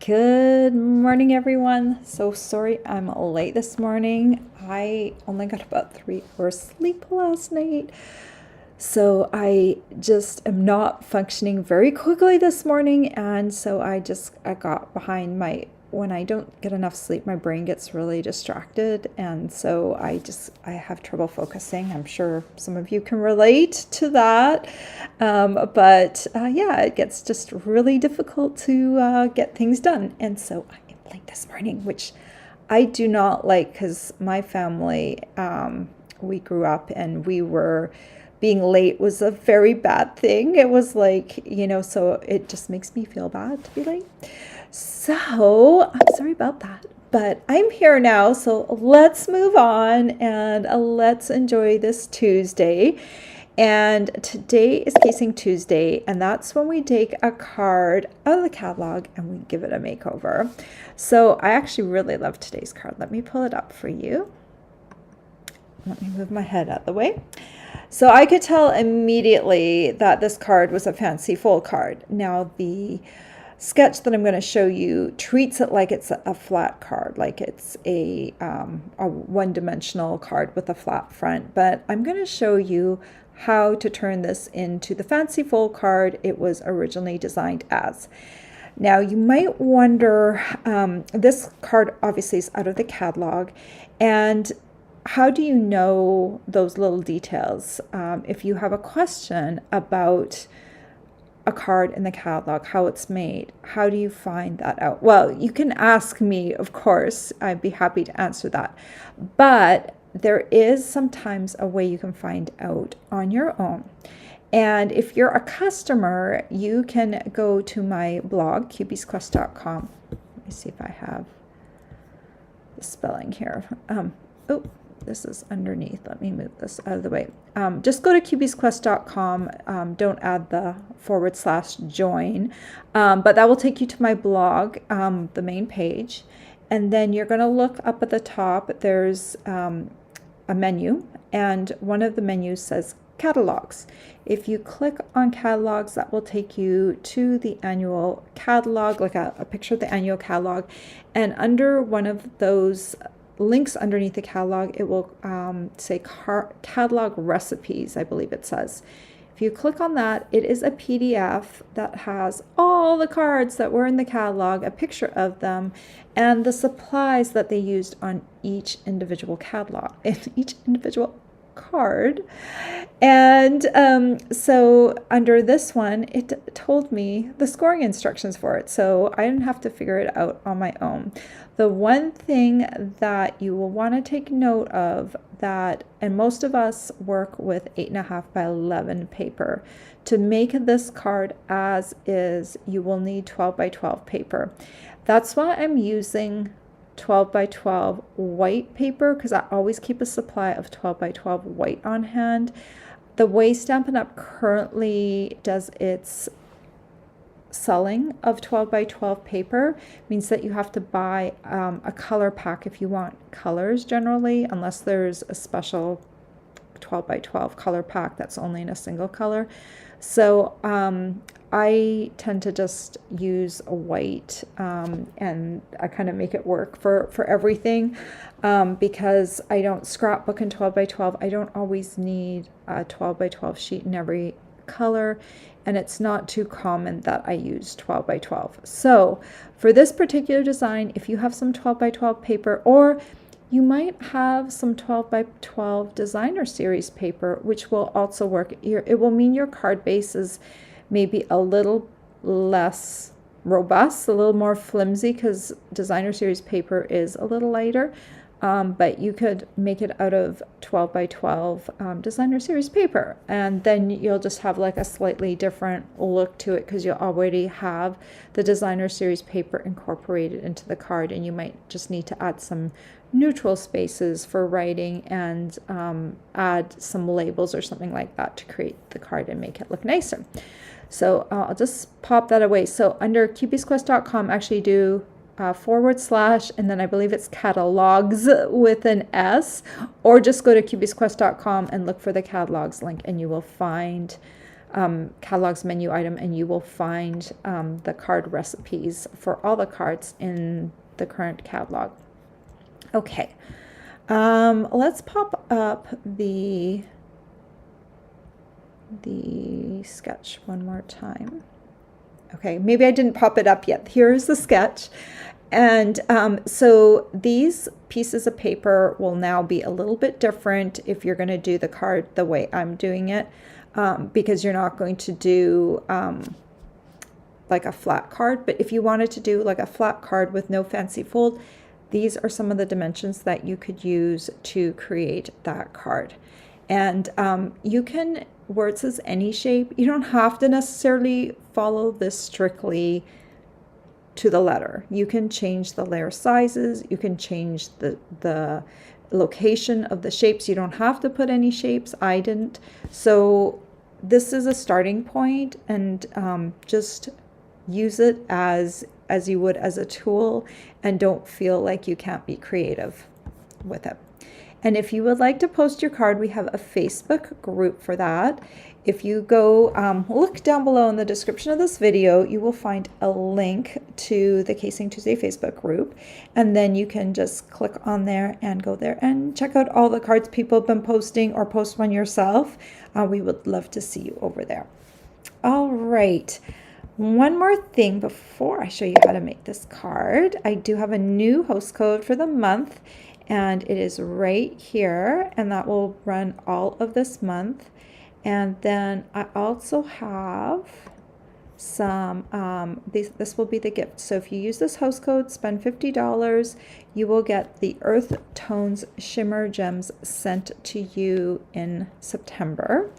Good morning, everyone. So sorry I'm late this morning. I only got about 3 hours sleep last night. So I just am not functioning very quickly this morning. And so I got behind when I don't get enough sleep, my brain gets really distracted. And so I have trouble focusing. I'm sure some of you can relate to that. Yeah, it gets just really difficult to get things done. And so I am late this morning, which I do not like because my family, we grew up and we were being late was a very bad thing. It was like, so it just makes me feel bad to be late. So I'm sorry about that, but I'm here now. So let's move on and let's enjoy this Tuesday. And today is Casing Tuesday, and that's when we take a card out of the catalog and we give it a makeover. So I actually really love today's card. Let me pull it up for you. Let me move my head out of the way. So I could tell immediately that this card was a fancy fold card. Now the sketch that I'm going to show you treats it like it's a flat card, like it's a one-dimensional card with a flat front. But I'm going to show you how to turn this into the fancy fold card it was originally designed as. Now you might wonder, this card obviously is out of the catalog, and how do you know those little details? If you have a question about a card in the catalog, how it's made, how do you find that out? Well, you can ask me, of course. I'd be happy to answer that. But there is sometimes a way you can find out on your own. And if you're a customer, you can go to my blog, cubiesquest.com. Let me see if I have the spelling here. This is underneath. Let me move this out of the way. Just go to cubiesquest.com. Don't add the /join. But that will take you to my blog, the main page. And then you're going to look up at the top. There's a menu. And one of the menus says catalogs. If you click on catalogs, that will take you to the annual catalog, like a picture of the annual catalog. And under one of those links underneath the catalog, it will say catalog recipes, I believe it says. If you click on that, it is a PDF that has all the cards that were in the catalog, a picture of them, and the supplies that they used on each individual catalog, each individual card. And so under this one, it told me the scoring instructions for it, so I didn't have to figure it out on my own. The one thing that you will want to take note of that, and most of us work with 8.5 by 11 paper. To make this card as is, you will need 12 by 12 paper. That's why I'm using 12 by 12 white paper, because I always keep a supply of 12 by 12 white on hand. The way Stampin' Up! Currently does its selling of 12 by 12 paper means that you have to buy a color pack if you want colors generally, unless there's a special 12 by 12 color pack that's only in a single color. So I tend to just use a white and I kind of make it work for everything because I don't scrapbook in 12 by 12. I don't always need a 12 by 12 sheet in every color, and it's not too common that I use 12 by 12. So for this particular design, if you have some 12 by 12 paper, or you might have some 12 by 12 designer series paper, which will also work. It will mean your card base is maybe a little less robust, a little more flimsy, because designer series paper is a little lighter. But you could make it out of 12 by 12 designer series paper, and then you'll just have like a slightly different look to it because you already have the designer series paper incorporated into the card, and you might just need to add some neutral spaces for writing and add some labels or something like that to create the card and make it look nicer. So I'll just pop that away. So under cubiesquest.com, actually do / and then I believe it's catalogs with an S, or just go to cubiesquest.com and look for the catalogs link, and you will find catalogs menu item, and you will find the card recipes for all the cards in the current catalog. Okay, let's pop up the sketch one more time. Okay, maybe I didn't pop it up yet. Here's the sketch. And so these pieces of paper will now be a little bit different if you're going to do the card the way I'm doing it, because you're not going to do like a flat card. But if you wanted to do like a flat card with no fancy fold, these are some of the dimensions that you could use to create that card. And you can, where it says any shape, you don't have to necessarily follow this strictly to the letter. You can change the layer sizes, you can change the location of the shapes. You don't have to put any shapes. I didn't. So this is a starting point, and just use it as you would as a tool, and don't feel like you can't be creative with it. And if you would like to post your card, we have a Facebook group for that. If you go look down below in the description of this video, you will find a link to the Casing Tuesday Facebook group. And then you can just click on there and go there and check out all the cards people have been posting, or post one yourself. We would love to see you over there. All right. One more thing before I show you how to make this card. I do have a new host code for the month, and it is right here, and that will run all of this month. And then I also have some, this will be the gift. So if you use this host code, spend $50, you will get the Earth Tones Shimmer Gems sent to you in September.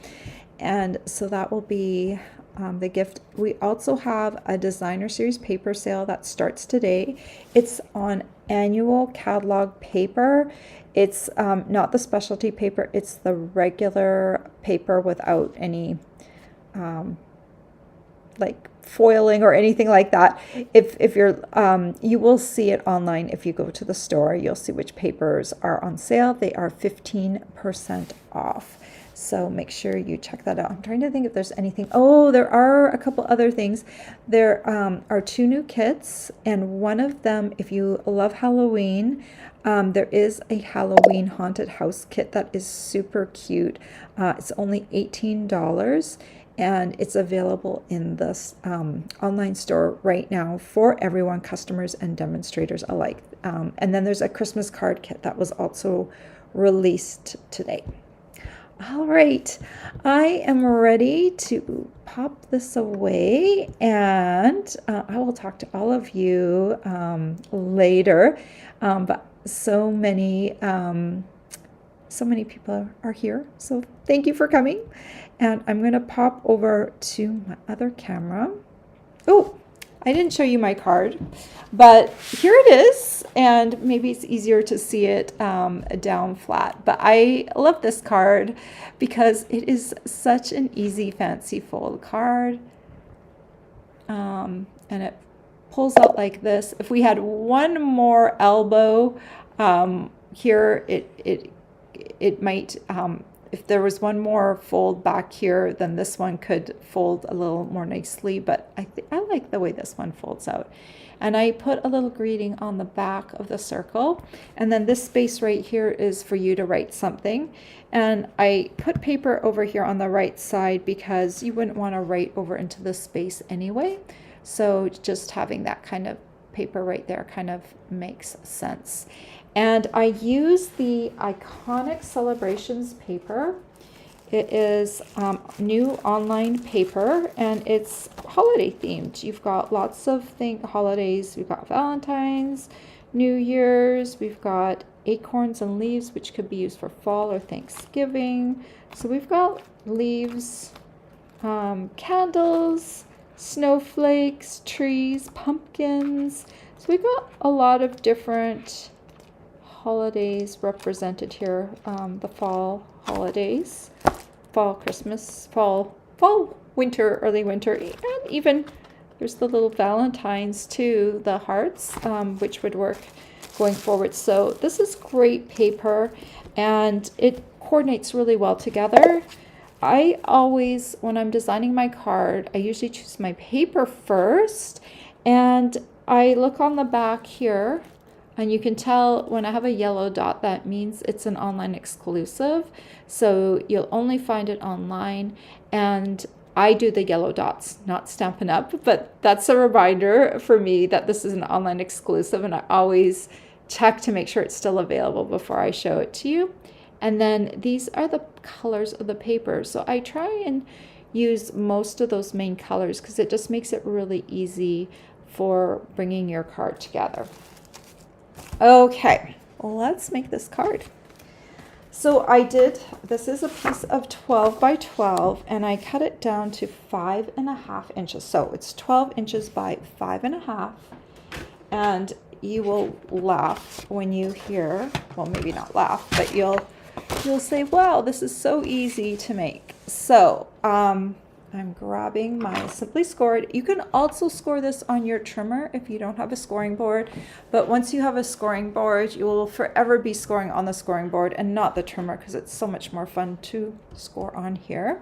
And so that will be the gift. We also have a designer series paper sale that starts today. It's on annual catalog paper. It's not the specialty paper, it's the regular paper without any like foiling or anything like that. If you're you will see it online. If you go to the store, you'll see which papers are on sale. They are 15% off. So make sure you check that out. I'm trying to think if there's anything. Oh, there are a couple other things. There are 2 new kits, and one of them, if you love Halloween, there is a Halloween haunted house kit that is super cute. It's only $18, and it's available in this online store right now for everyone, customers and demonstrators alike. And then there's a Christmas card kit that was also released today. All right, I am ready to pop this away, and I will talk to all of you later. But so many people are here, so thank you for coming. And I'm going to pop over to my other camera. Oh, I didn't show you my card, but here it is, and maybe it's easier to see it down flat. But I love this card because it is such an easy fancy fold card, and it pulls out like this. If we had one more elbow here, it might, if there was one more fold back here, then this one could fold a little more nicely, but I like the way this one folds out. And I put a little greeting on the back of the circle, and then this space right here is for you to write something. And I put paper over here on the right side because you wouldn't want to write over into this space anyway. So just having that kind of paper right there kind of makes sense. And I use the Iconic Celebrations paper. It is new online paper, and it's holiday themed. You've got lots of holidays. We've got Valentine's, New Year's. We've got acorns and leaves, which could be used for fall or Thanksgiving. So we've got leaves, candles, snowflakes, trees, pumpkins. So we've got a lot of different holidays represented here. The fall holidays, fall, Christmas, fall, winter, early winter, and even there's the little Valentines too, the hearts, which would work going forward. So this is great paper, and it coordinates really well together. I always, when I'm designing my card, I usually choose my paper first, and I look on the back here, and you can tell when I have a yellow dot, that means it's an online exclusive. So you'll only find it online, and I do the yellow dots, not Stampin' Up, but that's a reminder for me that this is an online exclusive, and I always check to make sure it's still available before I show it to you. And then these are the colors of the paper. So I try and use most of those main colors because it just makes it really easy for bringing your card together. Okay, let's make this card. So this is a piece of 12 by 12, and I cut it down to 5.5 inches. So it's 12 inches by 5.5. And you will laugh when you hear, well, maybe not laugh, but you'll say, wow, this is so easy to make. So I'm grabbing my Simply Scored. You can also score this on your trimmer if you don't have a scoring board. But once you have a scoring board, you will forever be scoring on the scoring board and not the trimmer because it's so much more fun to score on here.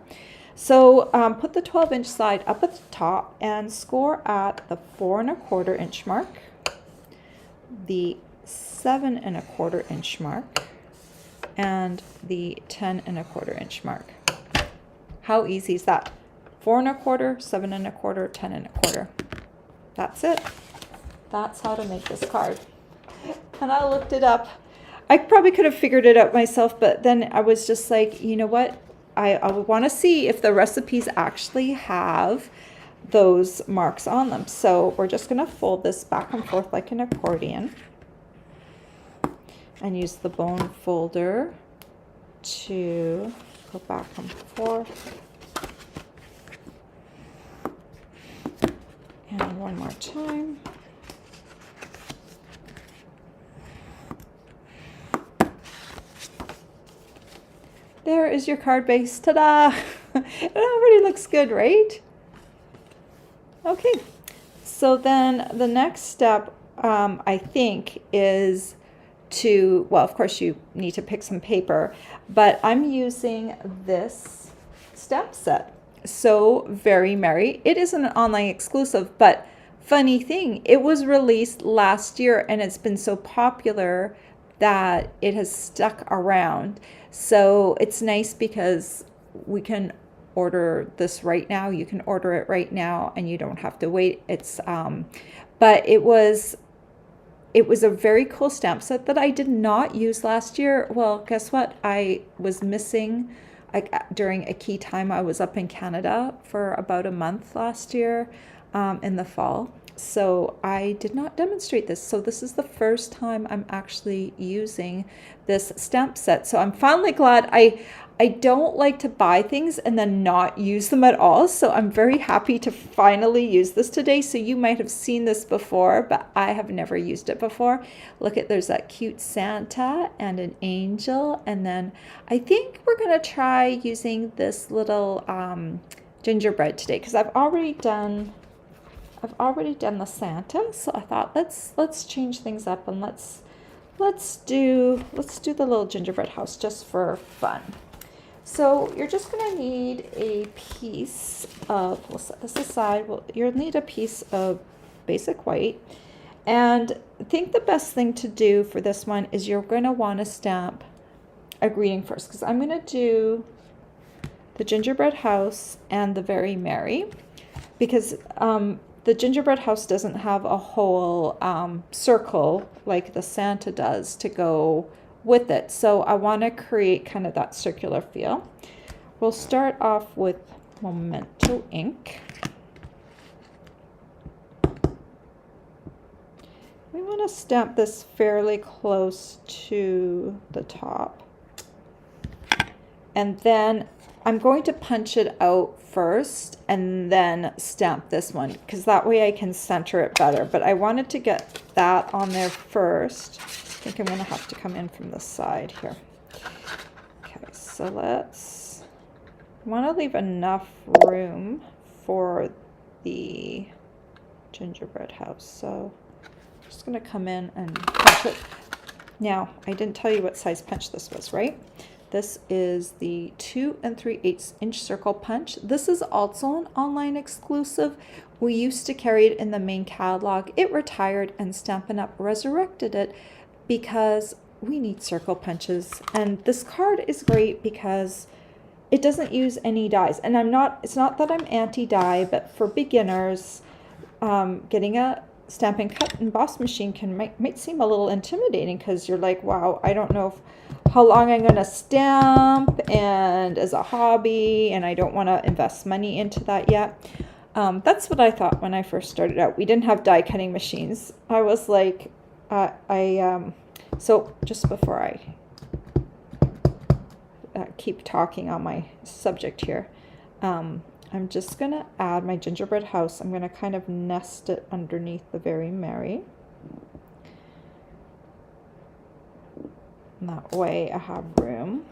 So put the 12-inch side up at the top and score at the 4.25 inch mark, the 7.25 inch mark, and the 10.25 inch mark. How easy is that? 4.25, 7.25, 10.25. That's it. That's how to make this card. And I looked it up. I probably could have figured it out myself, but then I was just like, you know what? I want to see if the recipes actually have those marks on them. So we're just going to fold this back and forth like an accordion and use the bone folder to go back and forth. And one more time. There is your card base. Ta-da! It already looks good, right? Okay, so then the next step, I think, is to, well, of course you need to pick some paper, but I'm using this stamp set. So Very Merry. It isn't an online exclusive, but funny thing, it was released last year and it's been so popular that it has stuck around. So it's nice because we can order this right now. You can order it right now and you don't have to wait. It's but it was a very cool stamp set that I did not use last year. Well, guess what? I was missing during a key time. I was up in Canada for about a month last year in the fall. So I did not demonstrate this. So this is the first time I'm actually using this stamp set. So I'm finally glad. I don't like to buy things and then not use them at all. So I'm very happy to finally use this today. So you might have seen this before, but I have never used it before. Look at, there's that cute Santa and an angel. And then I think we're going to try using this little gingerbread today because I've already done the Santa. So I thought let's change things up and let's do the little gingerbread house just for fun. So you're just going to need a piece of, we'll set this aside, you'll need a piece of basic white. And I think the best thing to do for this one is you're going to want to stamp a greeting first, because I'm going to do the gingerbread house and the Very Merry, because the gingerbread house doesn't have a whole circle like the Santa does to go with it. So I want to create kind of that circular feel. We'll start off with Memento ink. We want to stamp this fairly close to the top. And then I'm going to punch it out first and then stamp this one, because that way I can center it better. But I wanted to get that on there first. I think I'm going to have to come in from the side here. Okay, so I want to leave enough room for the gingerbread house. So I'm just going to come in and punch it. Now, I didn't tell you what size punch this was, right? This is the 2 3/8 inch circle punch. This is also an online exclusive. We used to carry it in the main catalog. It retired and Stampin' Up! Resurrected it because we need circle punches. And this card is great because it doesn't use any dies. And it's not that I'm anti-die, but for beginners, getting a Stampin' Cut emboss machine might seem a little intimidating because you're like, wow, I don't know how long I'm going to stamp and as a hobby, and I don't want to invest money into that yet. That's what I thought when I first started out. We didn't have die cutting machines. I was like, so just before I keep talking on my subject here, I'm just going to add my gingerbread house. I'm going to kind of nest it underneath the Very Merry. And that way I have room.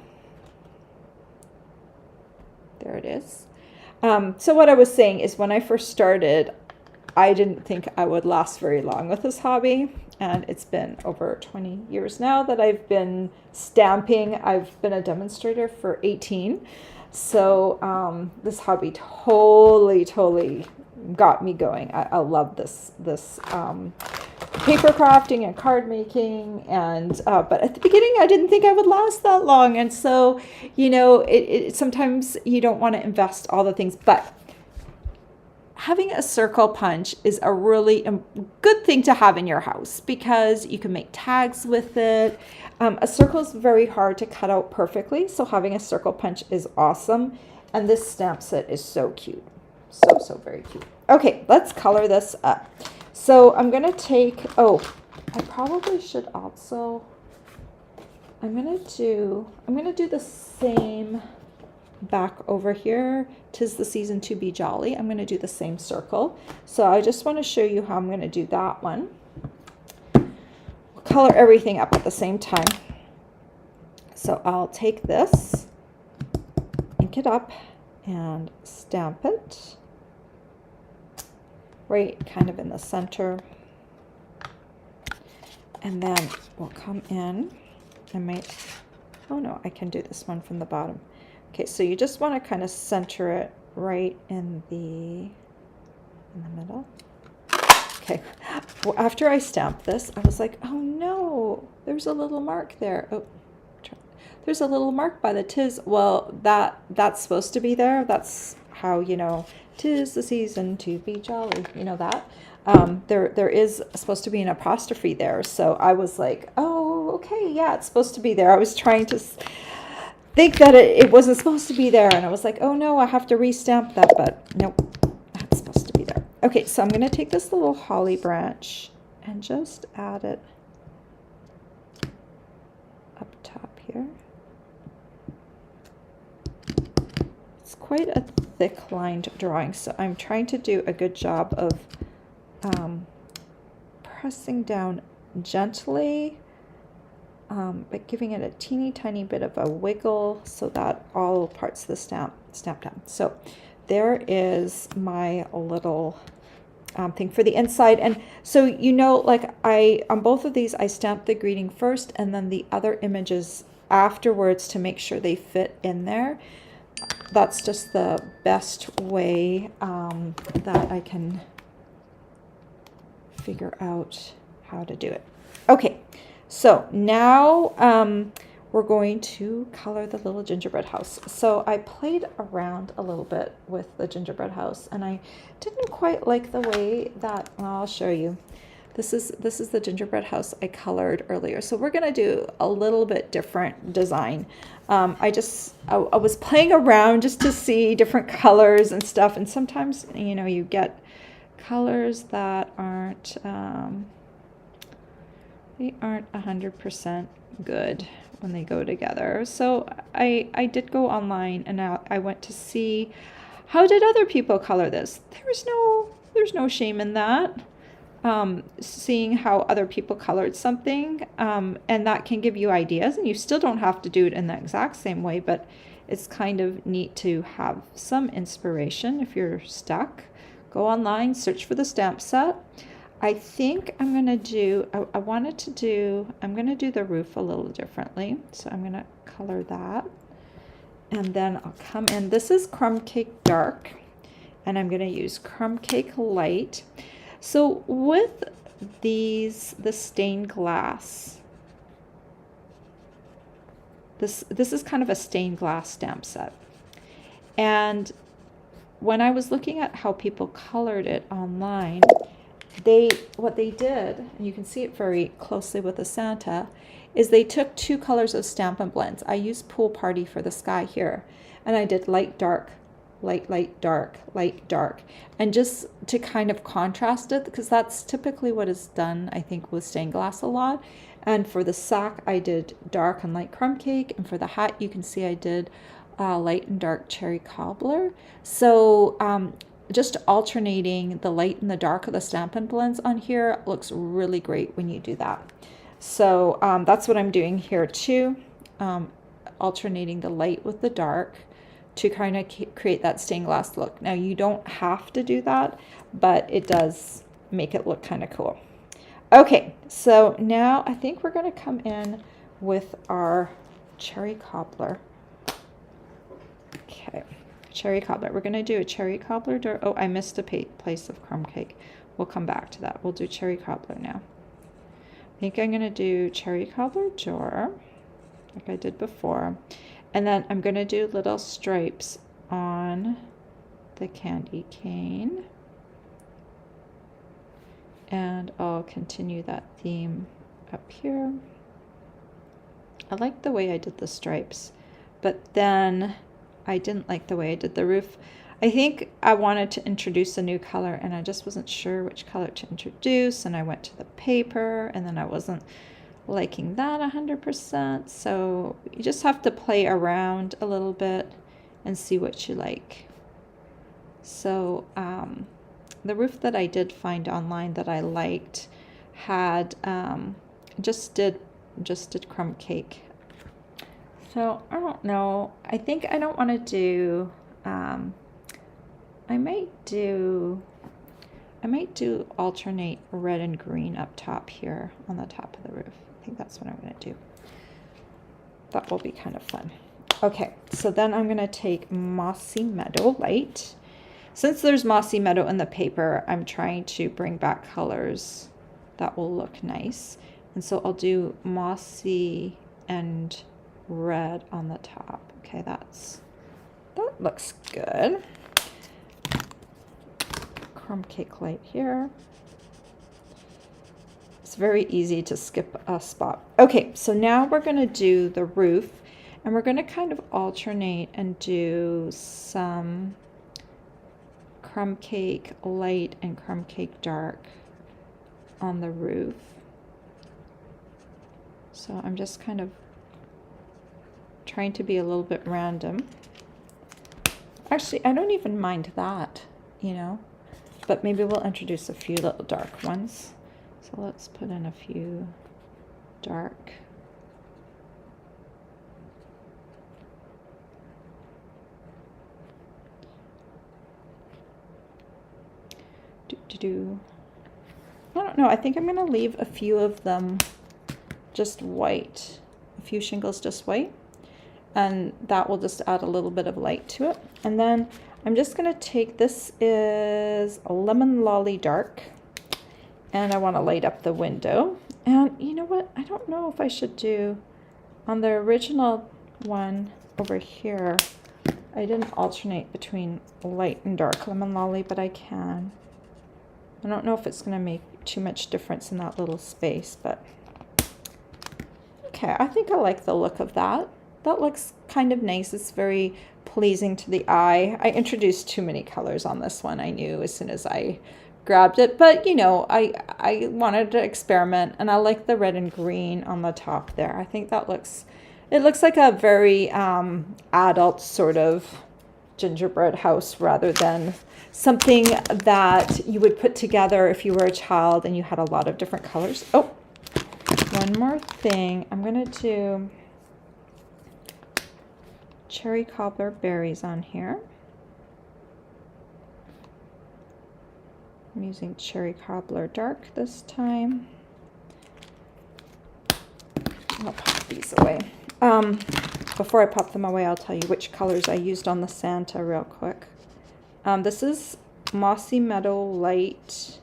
There it is. So what I was saying is when I first started, I didn't think I would last very long with this hobby. And it's been over 20 years now that I've been stamping. I've been a demonstrator for 18. So this hobby totally got me going. I love this paper crafting and card making, and but at the beginning I didn't think I would last that long. And so, you know, it sometimes you don't want to invest all the things, but having a circle punch is a really good thing to have in your house because you can make tags with it. A circle is very hard to cut out perfectly, so having a circle punch is awesome. And this stamp set is so cute. So very cute. Okay, let's color this up. So I'm going to take, I probably should also, I'm going to do the same back over here. 'Tis the season to be jolly. I'm going to do the same circle. So I just want to show you how I'm going to do that one. We'll color everything up at the same time. So I'll take this, ink it up, and stamp it right kind of in the center. And then we'll come in. Oh no, I can do this one from the bottom. Okay, so you just want to kind of center it right in the middle. Okay, well, after I stamped this, I was like, oh no, there's a little mark there. Oh, there's a little mark by the tis. Well, that's supposed to be there. That's how, you know, 'tis the season to be jolly. You know that. There is supposed to be an apostrophe there. So I was like, oh, okay, yeah, it's supposed to be there. I was trying to think that it wasn't supposed to be there, and I was like, oh no, I have to restamp that, but nope, that's supposed to be there. Okay, so I'm going to take this little holly branch and just add it up top here. It's quite a thick lined drawing, so I'm trying to do a good job of pressing down gently, but giving it a teeny tiny bit of a wiggle so that all parts of the stamp down. So there is my little thing for the inside. And so, you know, like on both of these, I stamped the greeting first and then the other images afterwards to make sure they fit in there. That's just the best way that I can figure out how to do it. Okay, so now we're going to color the little gingerbread house. So I played around a little bit with the gingerbread house, and I didn't quite like the way that, well, I'll show you. This is the gingerbread house I colored earlier. So we're gonna do a little bit different design. I was playing around just to see different colors and stuff, and sometimes, you know, you get colors that aren't they aren't 100% good when they go together. So I did go online and I went to see how did other people color this. There's no shame in that. Seeing how other people colored something, and that can give you ideas, and you still don't have to do it in the exact same way, but it's kind of neat to have some inspiration if you're stuck. Go online, search for the stamp set. I think I'm going to do the roof a little differently. So I'm going to color that. And then I'll come in, this is Crumb Cake Dark, and I'm gonna use Crumb Cake Light. So with these, the stained glass, this is kind of a stained glass stamp set. And when I was looking at how people colored it online, what they did, and you can see it very closely with the Santa, is they took two colors of Stampin' Blends. I used Pool Party for the sky here, and I did light, dark, light, light, dark, light, dark, and just to kind of contrast it, because that's typically what is done, I think, with stained glass a lot. And for the sock, I did dark and light crumb cake, and for the hat, you can see I did light and dark cherry cobbler. So just alternating the light and the dark of the Stampin' Blends on here looks really great when you do that. So that's what I'm doing here too, alternating the light with the dark to kind of create that stained glass look. Now you don't have to do that, but it does make it look kind of cool. Okay, so now I think we're going to come in with our cherry cobbler. Okay, cherry cobbler. We're going to do a cherry cobbler door. Oh, I missed a place of crumb cake. We'll come back to that. We'll do cherry cobbler now. I think I'm going to do cherry cobbler door like I did before. And then I'm going to do little stripes on the candy cane. And I'll continue that theme up here. I like the way I did the stripes, but then I didn't like the way I did the roof. I think I wanted to introduce a new color, and I just wasn't sure which color to introduce, and I went to the paper, and then I wasn't liking that 100%. So you just have to play around a little bit and see what you like. So the roof that I did find online that I liked had just did crumb cake. So I don't know. I think I don't want to do. I might do alternate red and green up top here on the top of the roof. I think that's what I'm going to do. That will be kind of fun. Okay, so then I'm going to take Mossy Meadow Light. Since there's Mossy Meadow in the paper, I'm trying to bring back colors that will look nice. And so I'll do Mossy and red on the top. Okay, that looks good. Crumb cake light here. It's very easy to skip a spot. Okay, so now we're going to do the roof, and we're going to kind of alternate and do some crumb cake light and crumb cake dark on the roof. So I'm just kind of trying to be a little bit random. Actually, I don't even mind that, you know, but maybe we'll introduce a few little dark ones. So let's put in a few dark. I don't know. I think I'm going to leave a few of them just white, a few shingles just white, and that will just add a little bit of light to it. And then I'm just going to take, this is a Lemon Lolly Dark, and I want to light up the window. And you know what? I don't know if I should do, on the original one over here, I didn't alternate between light and dark Lemon Lolly, but I can. I don't know if it's going to make too much difference in that little space, but okay, I think I like the look of that. That looks kind of nice. It's very pleasing to the eye. I introduced too many colors on this one, I knew as soon as I grabbed it, but you know, I wanted to experiment, and I like the red and green on the top there. I think that looks, it looks like a very adult sort of gingerbread house rather than something that you would put together if you were a child and you had a lot of different colors. Oh, one more thing. I'm going to do cherry cobbler berries on here. I'm using cherry cobbler dark this time. I'll pop these away. before I pop them away, I'll tell you which colors I used on the Santa real quick. This is Mossy Meadow Light.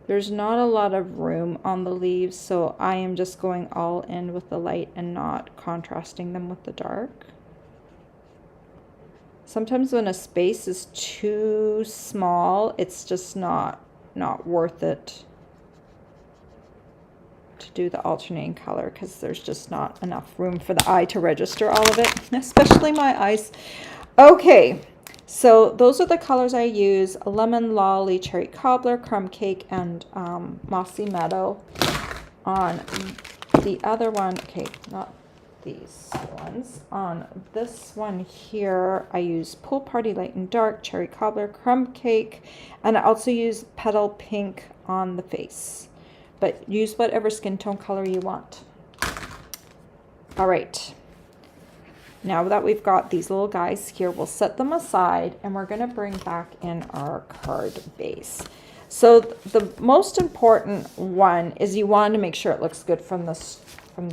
There's not a lot of room on the leaves, so I am just going all in with the light and not contrasting them with the dark. Sometimes when a space is too small, it's just not worth it to do the alternating color, because there's just not enough room for the eye to register all of it, especially my eyes. Okay, so those are the colors I use: Lemon Lolly, Cherry Cobbler, Crumb Cake, and Mossy Meadow. On the other one, okay, not these ones. On this one here, I use Pool Party Light and Dark, Cherry Cobbler, Crumb Cake, and I also use Petal Pink on the face. But use whatever skin tone color you want. All right. Now that we've got these little guys here, we'll set them aside, and we're going to bring back in our card base. So the most important one is you want to make sure it looks good from the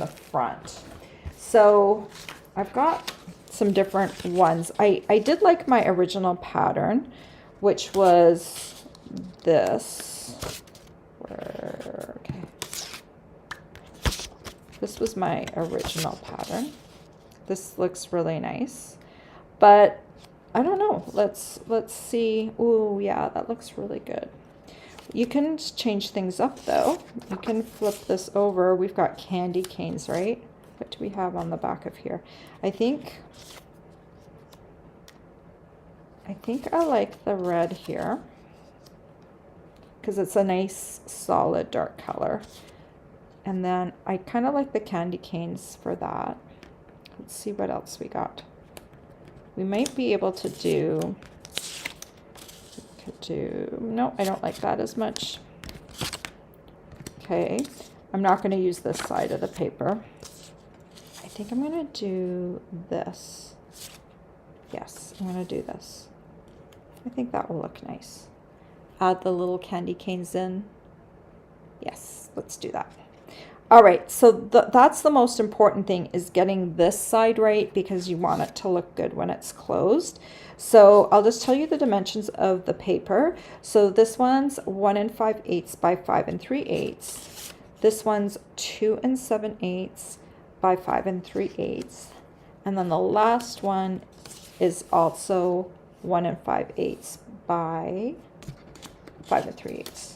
front. So I've got some different ones. I did like my original pattern, which was this. Okay. This was my original pattern. This looks really nice, but I don't know. Let's see. Oh yeah, that looks really good. You can change things up though. You can flip this over. We've got candy canes, right? What do we have on the back of here? I think I like the red here, because it's a nice solid dark color. And then I kind of like the candy canes for that. Let's see what else we got. We might be able to do, no, I don't like that as much. Okay, I'm not going to use this side of the paper. I think I'm going to do this. Yes, I'm going to do this. I think that will look nice. Add the little candy canes in. Yes, let's do that. All right, so that's the most important thing, is getting this side right, because you want it to look good when it's closed. So I'll just tell you the dimensions of the paper. So this one's 1 5/8 by 5 3/8. This one's 2 7/8 by 5 3/8. And then the last one is also 1 5/8 by 5 3/8.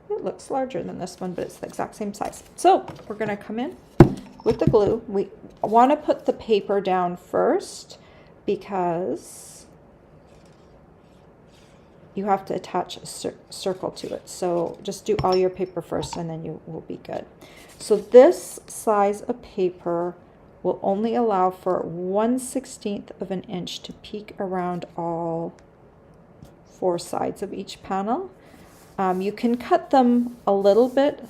It looks larger than this one, but it's the exact same size. So we're going to come in with the glue. We want to put the paper down first, because you have to attach a circle to it. So just do all your paper first, and then you will be good. So this size of paper will only allow for 1/16 of an inch to peek around all 4 sides of each panel. You can cut them a little bit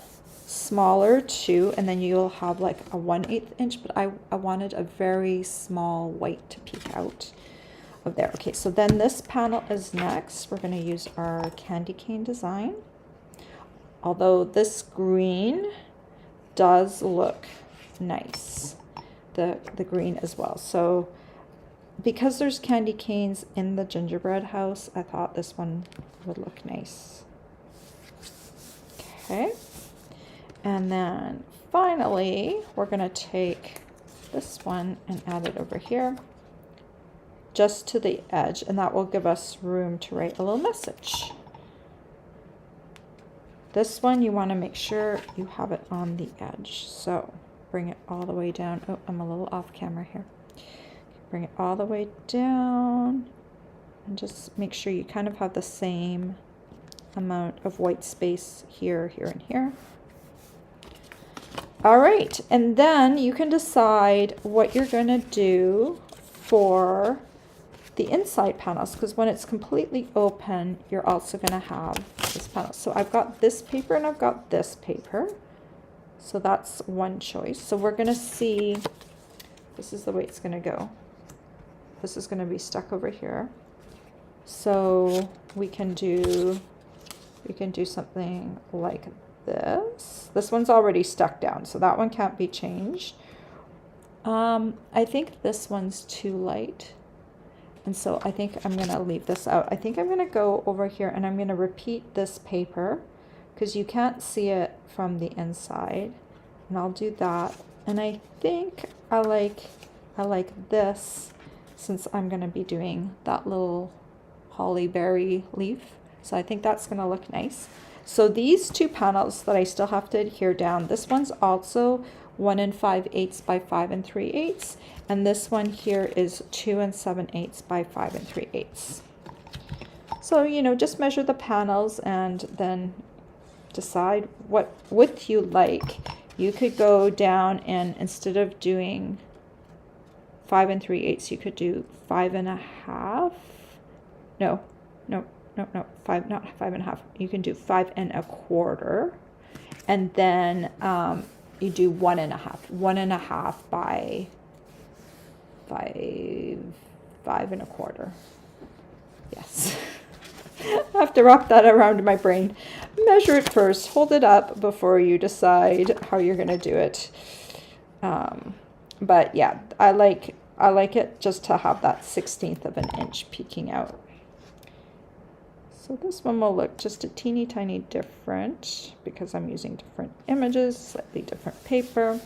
smaller too, and then you'll have like a 1/8 inch, but I wanted a very small white to peek out of there. Okay, so then this panel is next. We're going to use our candy cane design. Although this green does look nice, the green as well. So because there's candy canes in the gingerbread house, I thought this one would look nice. Okay, and then finally we're going to take this one and add it over here just to the edge, and that will give us room to write a little message. This one you want to make sure you have it on the edge, so bring it all the way down. Oh, I'm a little off camera here. Bring it all the way down, and just make sure you kind of have the same amount of white space here, here, and here. All right, and then you can decide what you're going to do for the inside panels, because when it's completely open, you're also going to have this panel. So I've got this paper and I've got this paper. So that's one choice. So we're going to see, this is the way it's going to go. This is going to be stuck over here. So we can do something like this. This one's already stuck down, so that one can't be changed. I think this one's too light. And so I think I'm gonna leave this out. I think I'm gonna go over here and I'm gonna repeat this paper because you can't see it from the inside. And I'll do that. And I think I like this since I'm gonna be doing that little holly berry leaf. So I think that's gonna look nice. So these two panels that I still have to adhere down, this one's also 1 5/8 by 5 3/8, and this one here is 2 7/8 by 5 3/8. So, you know, just measure the panels and then decide what width you like. You could go down and instead of doing 5 3/8, you could do 5 1/2. No, 5, not 5 1/2. You can do 5 1/4, and then you do 1 1/2, 1 1/2 by 5 1/4. Yes. I have to wrap that around my brain. Measure it first, hold it up before you decide how you're going to do it. But yeah, I like it just to have that 1/16 of an inch peeking out. So this one will look just a teeny tiny different because I'm using different images, slightly different paper.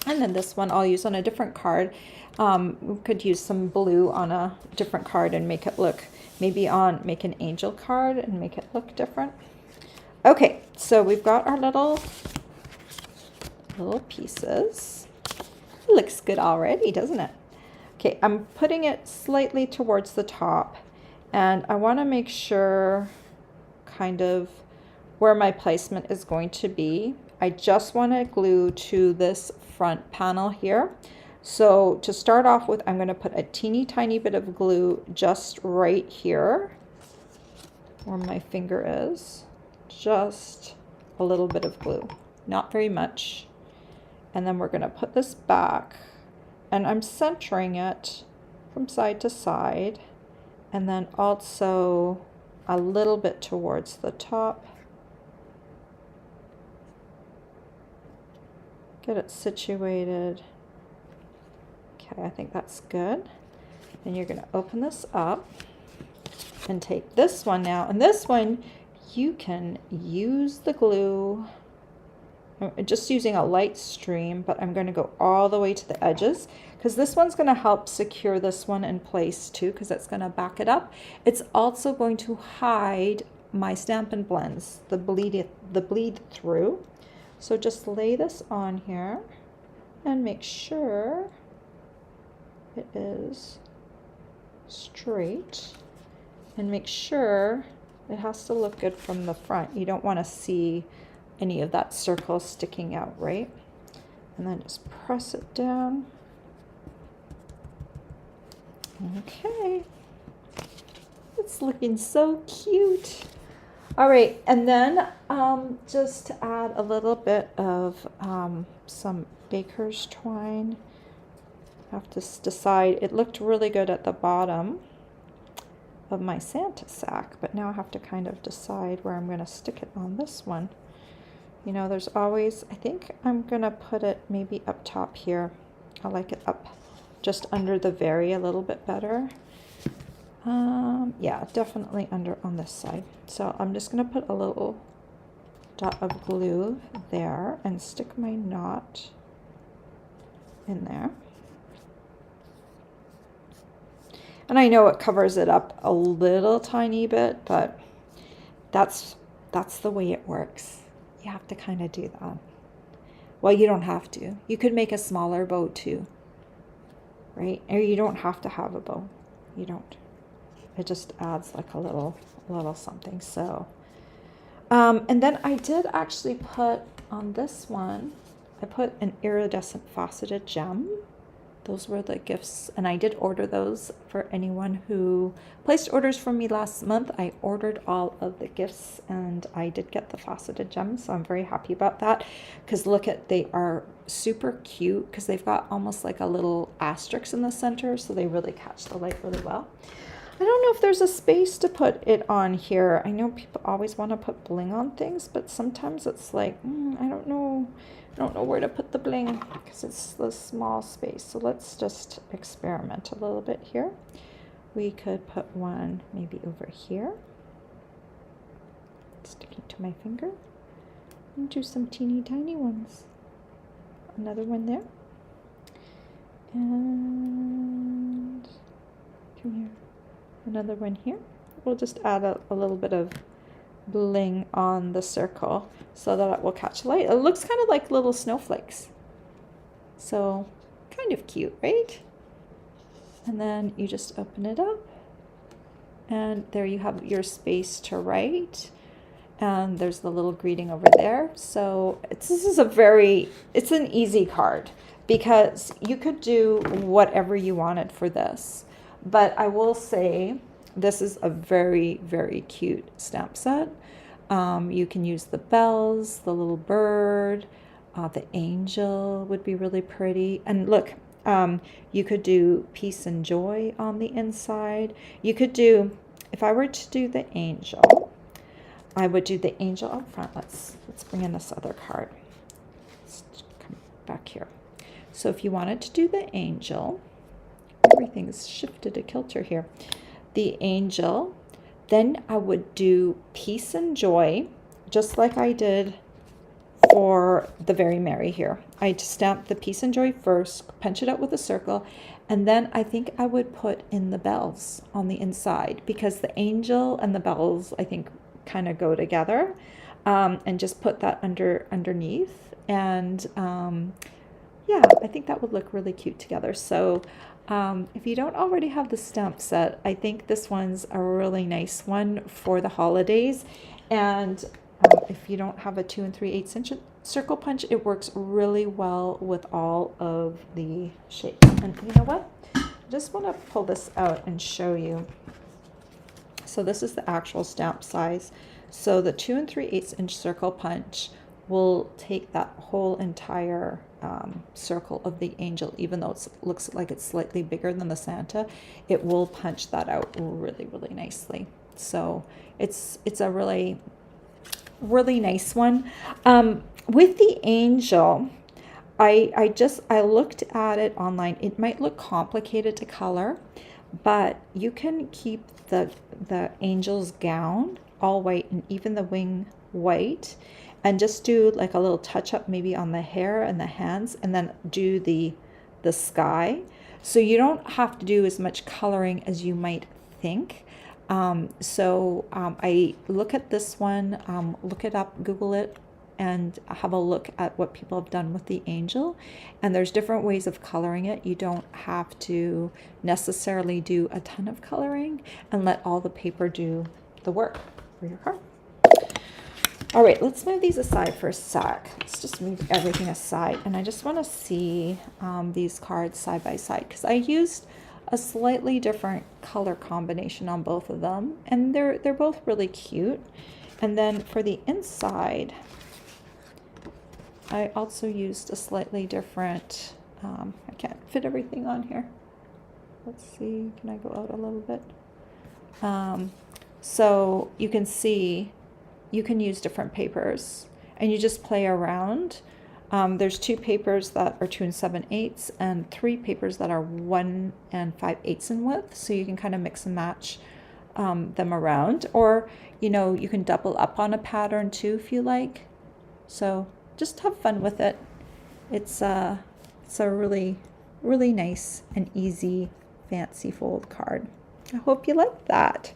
And then this one I'll use on a different card. We could use some blue on a different card and make it look, make an angel card and make it look different. Okay, so we've got our little pieces. It looks good already, doesn't it? Okay, I'm putting it slightly towards the top. And I want to make sure kind of where my placement is going to be. I just want to glue to this front panel here. So to start off with, I'm going to put a teeny tiny bit of glue just right here where my finger is. Just a little bit of glue, not very much. And then we're going to put this back and I'm centering it from side to side. And then also a little bit towards the top. Get it situated. Okay, I think that's good. Then you're going to open this up and take this one now. And this one, you can use the glue. I'm just using a light stream, but I'm going to go all the way to the edges because this one's going to help secure this one in place too because it's going to back it up. It's also going to hide my Stampin' Blends, the bleed through. So just lay this on here and make sure it is straight and make sure it has to look good from the front. You don't want to see any of that circle sticking out, right? And then just press it down. Okay, it's looking so cute. All right, and then just to add a little bit of some baker's twine. I have to decide. It looked really good at the bottom of my Santa sack, but now I have to kind of decide where I'm going to stick it on this one. You know, there's always, I think I'm going to put it maybe up top here. I like it up just under the very a little bit better. Yeah, definitely under on this side. So I'm just going to put a little dot of glue there and stick my knot in there. And I know it covers it up a little tiny bit, but that's the way it works. You have to kind of do that. Well, you don't have to. You could make a smaller bow too, right? Or you don't have to have a bow. You don't. It just adds like a little something. So, and then I did actually put on this one, I put an iridescent faceted gem. Those were the gifts, and I did order those for anyone who placed orders from me last month. I ordered all of the gifts, and I did get the faceted gems, so I'm very happy about that. Because look at, they are super cute because they've got almost like a little asterisk in the center, so they really catch the light really well. I don't know if there's a space to put it on here. I know people always want to put bling on things, but sometimes it's like, I don't know. I don't know where to put the bling because it's the small space. So let's just experiment a little bit here. We could put one maybe over here, sticking to my finger, and do some teeny tiny ones. Another one there. And come here. Another one here. We'll just add a little bit of bling on the circle so that it will catch light. It looks kind of like little snowflakes. So kind of cute, right? And then you just open it up and there you have your space to write. And there's the little greeting over there. So this is it's an easy card because you could do whatever you wanted for this. But I will say this is a very, very cute stamp set. You can use the bells, the little bird, the angel would be really pretty. And look, you could do peace and joy on the inside. You could do, if I were to do the angel, I would do the angel up front. Let's bring in this other card. Let's come back here. So if you wanted to do the angel, everything's shifted a kilter here. The angel, then I would do peace and joy, just like I did for the Very Merry here. I stamped the peace and joy first, punch it out with a circle, and then I think I would put in the bells on the inside because the angel and the bells, I think, kind of go together, and just put that underneath. And yeah, I think that would look really cute together. So if you don't already have the stamp set, I think this one's a really nice one for the holidays. And if you don't have a 2 3/8 inch circle punch, it works really well with all of the shapes. And you know what? I just want to pull this out and show you. So this is the actual stamp size. So the 2 3/8 inch circle punch will take that whole entire circle of the angel, even though it looks like it's slightly bigger than the Santa. It will punch that out really, really nicely. So it's a really, really nice one. With the angel, I looked at it online. It might look complicated to color, but you can keep the angel's gown all white and even the wing white, and just do like a little touch up maybe on the hair and the hands, and then do the sky. So you don't have to do as much coloring as you might think. I look at this one, look it up, Google it, and have a look at what people have done with the angel. And there's different ways of coloring it. You don't have to necessarily do a ton of coloring, and let all the paper do the work for your card. All right, let's move these aside for a sec. Let's just move everything aside. And I just want to see these cards side by side, because I used a slightly different color combination on both of them, and they're both really cute. And then for the inside, I also used a slightly different, I can't fit everything on here. Let's see, can I go out a little bit? So you can see, you can use different papers and you just play around. There's 2 papers that are 2 7/8 and 3 papers that are 1 5/8 in width. So you can kind of mix and match them around, or, you know, you can double up on a pattern too if you like. So just have fun with it. It's a really, really nice and easy fancy fold card. I hope you like that.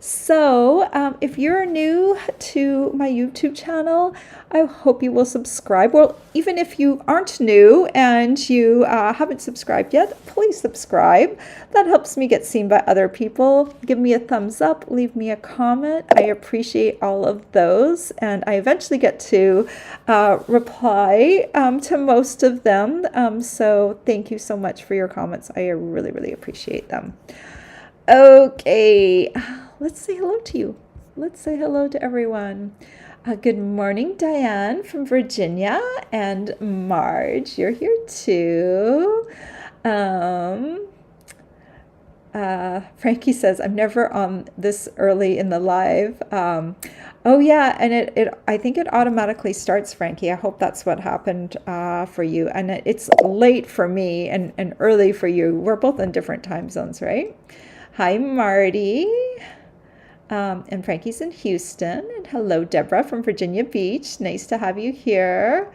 So if you're new to my YouTube channel, I hope you will subscribe. Well, even if you aren't new and you haven't subscribed yet, please subscribe. That helps me get seen by other people. Give me a thumbs up, leave me a comment. I appreciate all of those, and I eventually get to reply to most of them. So thank you so much for your comments. I really, really appreciate them. Okay, let's say hello to you. Let's say hello to everyone. Good morning, Diane from Virginia, and Marge, you're here too. Frankie says, I'm never on this early in the live. Oh yeah, and I think it automatically starts, Frankie. I hope that's what happened for you. And it's late for me and early for you. We're both in different time zones, right? Hi, Marty. And Frankie's in Houston. And hello, Deborah from Virginia Beach. Nice to have you here.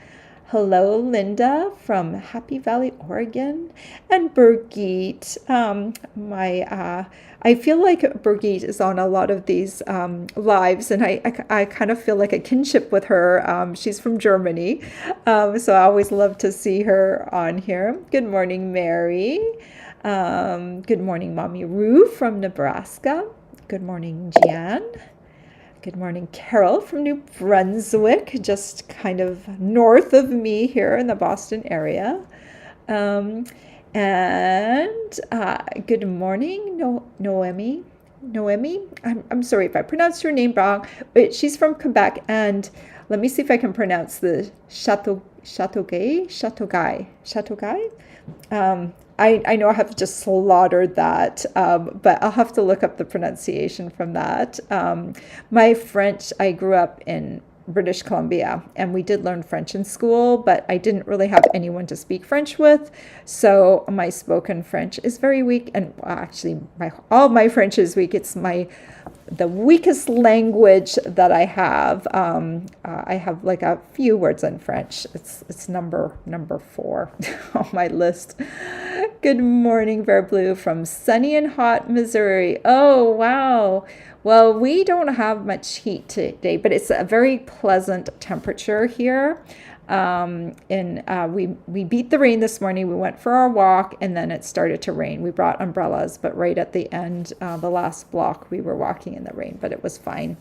Hello, Linda from Happy Valley, Oregon, and Birgit. I feel like Birgit is on a lot of these lives, and I kind of feel like a kinship with her. She's from Germany, so I always love to see her on here. Good morning, Mary. Good morning, Mommy Roo from Nebraska. Good morning, Jan. Good morning, Carol from New Brunswick, just kind of north of me here in the Boston area. And good morning, Noemi. Noemi, I'm sorry if I pronounced her name wrong, but she's from Quebec. And let me see if I can pronounce the Chateauguay. I know I have just slaughtered that, but I'll have to look up the pronunciation from that. My French, I grew up in British Columbia, and we did learn French in school, but I didn't really have anyone to speak French with, so my spoken French is very weak, and actually all my French is weak. It's the weakest language that I have. I have like a few words in French. It's number 4 on my list. Good morning, Bear Blue from sunny and hot Missouri. Oh, wow. Well, we don't have much heat today, but it's a very pleasant temperature here. We beat the rain this morning. We went for our walk, and then it started to rain. We brought umbrellas, but right at the end, the last block, we were walking in the rain, but it was fine.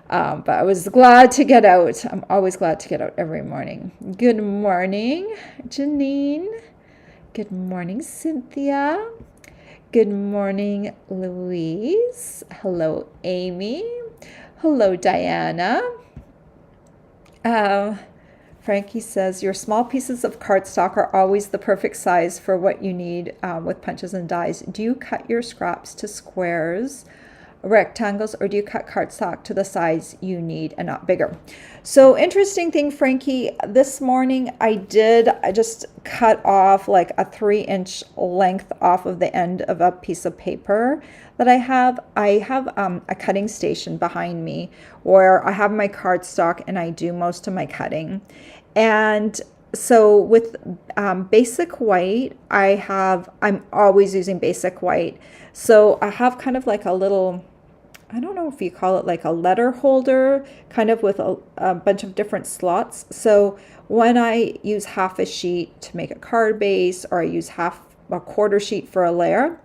But I was glad to get out. I'm always glad to get out every morning. Good morning, Janine. Good morning, Cynthia. Good morning, Louise. Hello, Amy. Hello, Diana. Frankie says, your small pieces of cardstock are always the perfect size for what you need with punches and dies. Do you cut your scraps to squares, rectangles, or do you cut cardstock to the size you need and not bigger? So interesting thing, Frankie, this morning I just cut off like a 3-inch length off of the end of a piece of paper that I have. I have a cutting station behind me where I have my cardstock and I do most of my cutting. And so with basic white, I'm always using basic white. So I have kind of like a little, I don't know if you call it like a letter holder, kind of with a bunch of different slots. So when I use half a sheet to make a card base, or I use a quarter sheet for a layer,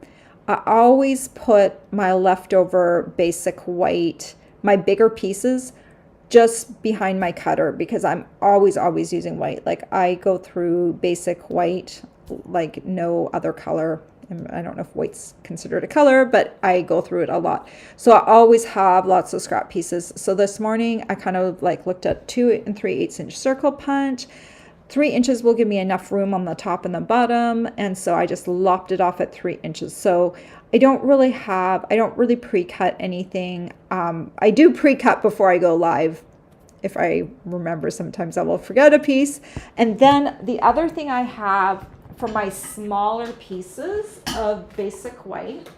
I always put my leftover basic white, my bigger pieces, just behind my cutter, because I'm always using white. Like I go through basic white like no other color. I don't know if white's considered a color, but I go through it a lot. So I always have lots of scrap pieces. So this morning I kind of like looked at 2 3/8 inch circle punch. 3 inches will give me enough room on the top and the bottom. And so I just lopped it off at 3 inches. So I don't really pre-cut anything. I do pre-cut before I go live. If I remember, sometimes I will forget a piece. And then the other thing I have for my smaller pieces of basic white,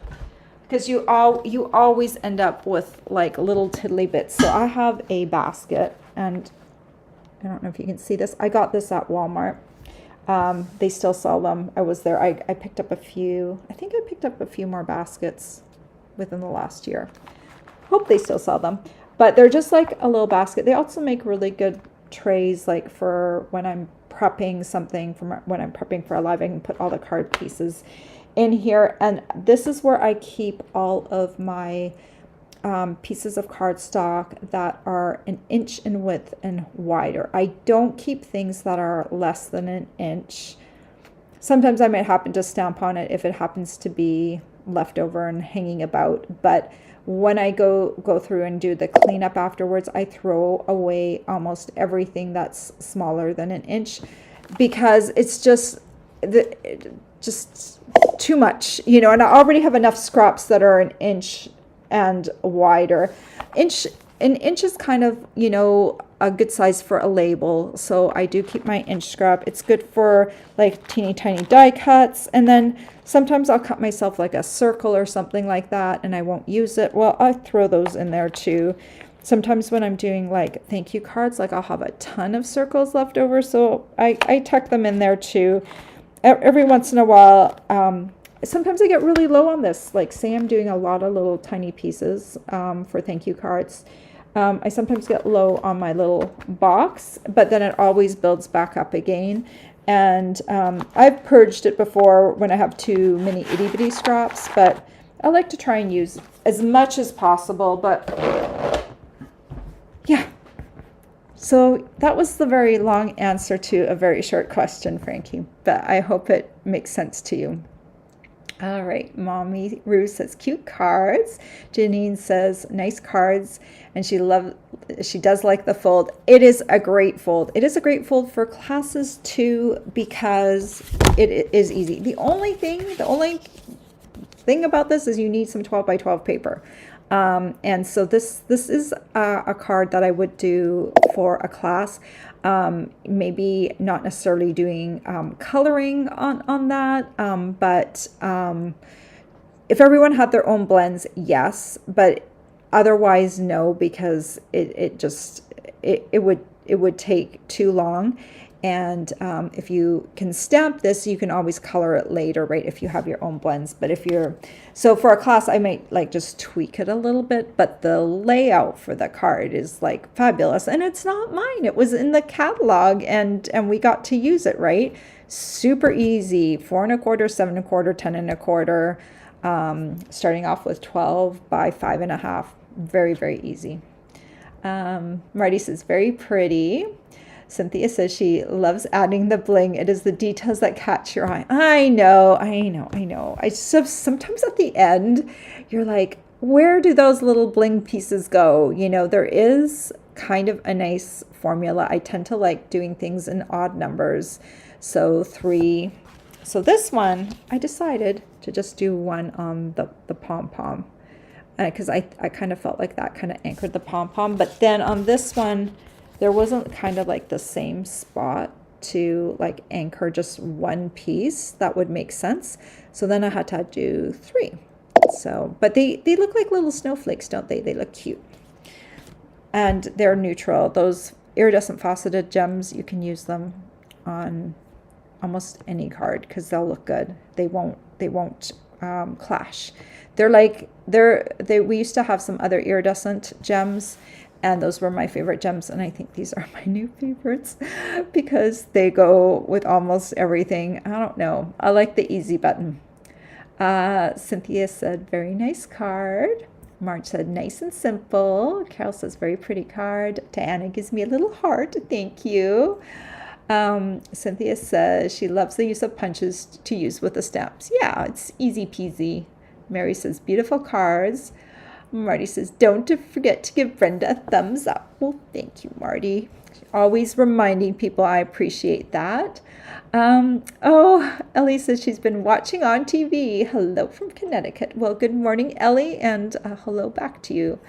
because you always end up with like little tiddly bits. So I have a basket, and I don't know if you can see this. I got this at Walmart. They still sell them. I was there. I picked up a few. I think I picked up a few more baskets within the last year. Hope they still sell them. But they're just like a little basket. They also make really good trays, like for when I'm prepping something, when I'm prepping for a live, I can put all the card pieces in here. And this is where I keep all of my pieces of cardstock that are 1 inch in width and wider. I don't keep things that are less than 1 inch. Sometimes I might happen to stamp on it if it happens to be leftover and hanging about, but when I go through and do the cleanup afterwards, I throw away almost everything that's smaller than 1 inch, because it's just isn't too much, you know, and I already have enough scraps that are an inch and wider. An inch is kind of, you know, a good size for a label. So I do keep my inch scrap. It's good for like teeny tiny die cuts. And then sometimes I'll cut myself like a circle or something like that and I won't use it. Well, I throw those in there too. Sometimes when I'm doing like thank you cards, like I'll have a ton of circles left over. So I tuck them in there too. Every once in a while, sometimes I get really low on this. Like say I'm doing a lot of little tiny pieces for thank you cards. I sometimes get low on my little box, but then it always builds back up again. And I've purged it before when I have too many itty bitty scraps, but I like to try and use as much as possible. But yeah, so that was the very long answer to a very short question, Frankie, but I hope it makes sense to you. All right, Mommy Ruth says cute cards. Janine says nice cards, and she does like the fold. It is a great fold. It is a great fold for classes too because it is easy. The only thing about this is you need some 12 by 12 paper. And so this is a card that I would do for a class. Maybe not necessarily doing coloring on that, but if everyone had their own blends, yes, but otherwise no, because it would take too long. And if you can stamp this, you can always color it later, right, if you have your own blends. But so for a class, I might like just tweak it a little bit, but the layout for the card is like fabulous. And it's not mine. It was in the catalog and we got to use it, right? Super easy, 4 1/4, 7 1/4, 10 1/4, starting off with 12 by 5 1/2. Very, very easy. Marty says, very pretty. Cynthia says she loves adding the bling. It is the details that catch your eye. I know. Sometimes at the end, you're like, where do those little bling pieces go? You know, there is kind of a nice formula. I tend to like doing things in odd numbers. So 3. So this one, I decided to just do 1 on the pom-pom. Because I kind of felt like that kind of anchored the pom-pom. But then on this one, there wasn't kind of like the same spot to like anchor just one piece that would make sense. So then I had to do 3. So, but they look like little snowflakes, don't they? They look cute. And they're neutral. Those iridescent faceted gems, you can use them on almost any card because they'll look good. They won't clash. We used to have some other iridescent gems, and those were my favorite gems, and I think these are my new favorites because they go with almost everything. I don't know. I like the easy button. Cynthia said, very nice card. Marge said, nice and simple. Carol says, very pretty card. Diana gives me a little heart. Thank you. Cynthia says she loves the use of punches to use with the stamps. Yeah, it's easy peasy. Mary says, beautiful cards. Marty says, don't forget to give Brenda a thumbs up. Well, thank you, Marty. Always reminding people. I appreciate that. Ellie says she's been watching on TV. Hello from Connecticut. Well, good morning, Ellie, and hello back to you.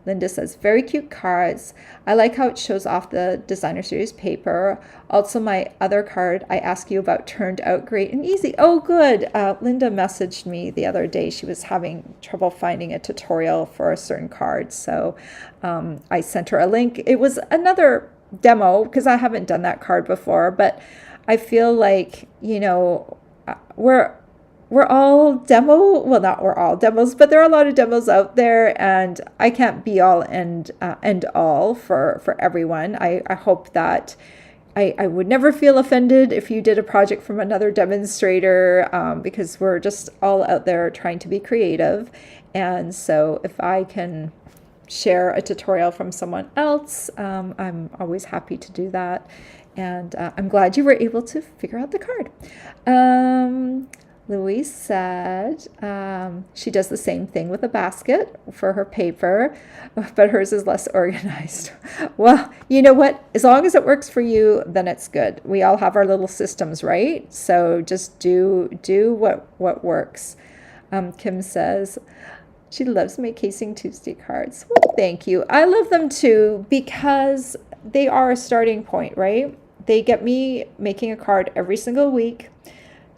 Linda says, very cute cards. I like how it shows off the designer series paper. Also, my other card I asked you about turned out great and easy. Oh, good. Linda messaged me the other day. She was having trouble finding a tutorial for a certain card. So I sent her a link. It was another demo because I haven't done that card before. But I feel like, you know, we're all not we're all demos, but there are a lot of demos out there, and I can't be all and all for everyone. I hope that I would never feel offended if you did a project from another demonstrator, because we're just all out there trying to be creative. And so if I can share a tutorial from someone else, I'm always happy to do that. And I'm glad you were able to figure out the card. Louise said she does the same thing with a basket for her paper, but hers is less organized. Well, you know what? As long as it works for you, then it's good. We all have our little systems, right? So just do what works. Kim says she loves my Casing Tuesday cards. Well, thank you. I love them too because they are a starting point, right? They get me making a card every single week.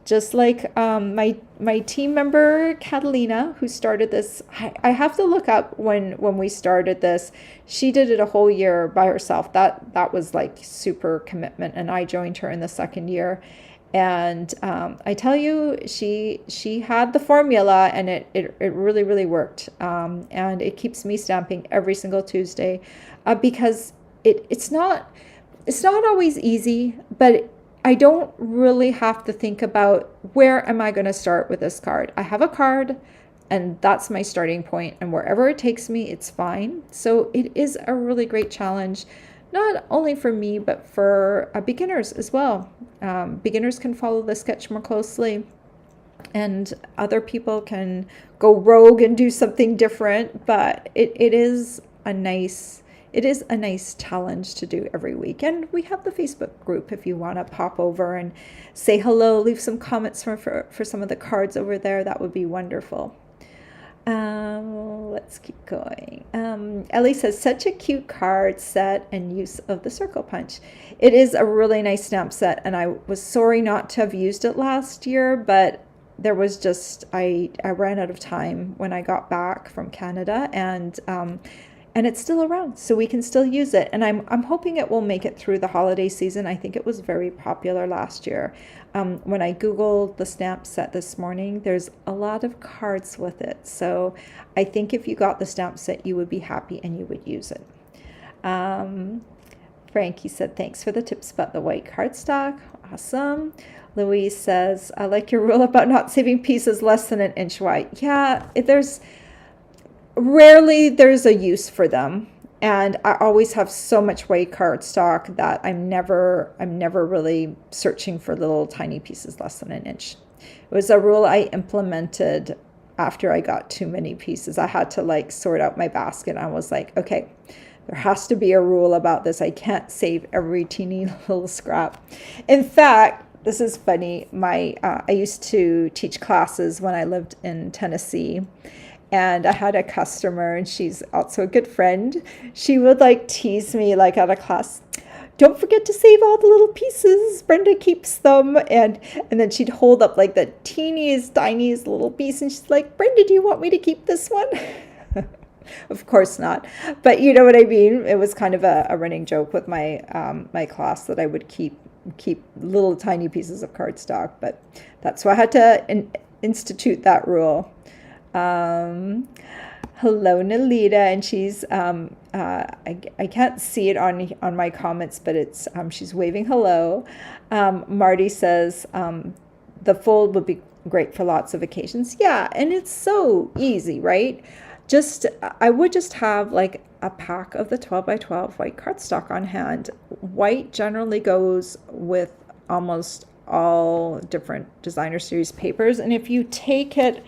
Just like my team member Catalina, who started this, I have to look up when we started this. She did it a whole year by herself. That was like super commitment, and I joined her in the second year. And I tell you, she had the formula, and it really worked. And it keeps me stamping every single Tuesday, because it's not always easy, but I don't really have to think about where am I going to start with this card. I have a card, and that's my starting point, and wherever it takes me, it's fine. So it is a really great challenge, not only for me, but for beginners as well. Beginners can follow the sketch more closely, and other people can go rogue and do something different, but it is a nice challenge to do every week. And we have the Facebook group if you want to pop over and say hello, leave some comments for some of the cards over there. That would be wonderful. Let's keep going. Ellie says, such a cute card set and use of the circle punch. It is a really nice stamp set, and I was sorry not to have used it last year, but there was just, I ran out of time when I got back from Canada, and it's still around, so we can still use it. And I'm hoping it will make it through the holiday season. I think it was very popular last year. When I Googled the stamp set this morning, there's a lot of cards with it. So I think if you got the stamp set, you would be happy and you would use it. Frankie said, thanks for the tips about the white cardstock. Awesome. Louise says, I like your rule about not saving pieces less than an inch wide. Yeah, rarely there's a use for them, and I always have so much white cardstock that I'm never really searching for little tiny pieces less than an inch. It was a rule I implemented after I got too many pieces. I had to like sort out my basket. I was like, okay, there has to be a rule about this. I can't save every teeny little scrap. In fact, this is funny. I used to teach classes when I lived in Tennessee, and I had a customer, and she's also a good friend. She would like tease me like out of class, don't forget to save all the little pieces. Brenda keeps them. And then she'd hold up like the teeniest, tiniest little piece, and she's like, Brenda, do you want me to keep this one? Of course not. But you know what I mean? It was kind of a running joke with my my class that I would keep little tiny pieces of cardstock. But that's why I had to institute that rule. Hello, Nalita, and she's I can't see it on my comments, but it's she's waving hello. Marty says the fold would be great for lots of occasions. Yeah, and it's so easy, right? I would just have like a pack of the 12 by 12 white cardstock on hand. White generally goes with almost all different designer series papers, and if you take it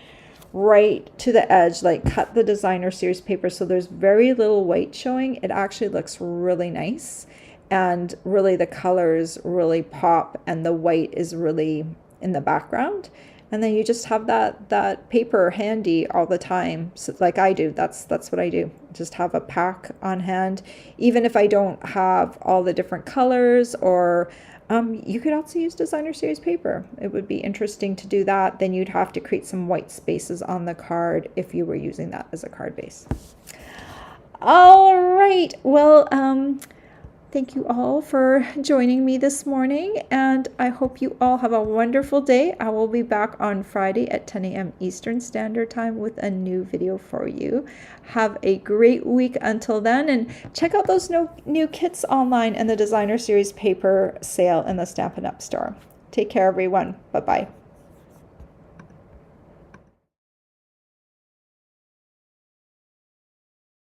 right to the edge, like cut the designer series paper so there's very little white showing, it actually looks really nice, and really the colors really pop, and the white is really in the background. And then you just have that paper handy all the time. So like I do, that's what I do. Just have a pack on hand, even if I don't have all the different colors. Or you could also use designer series paper. It would be interesting to do that. Then you'd have to create some white spaces on the card if you were using that as a card base. All right. Well, thank you all for joining me this morning, and I hope you all have a wonderful day. I will be back on Friday at 10 a.m. Eastern Standard Time with a new video for you. Have a great week until then, and check out those new kits online and the designer series paper sale in the Stampin' Up! Store. Take care, everyone. Bye-bye.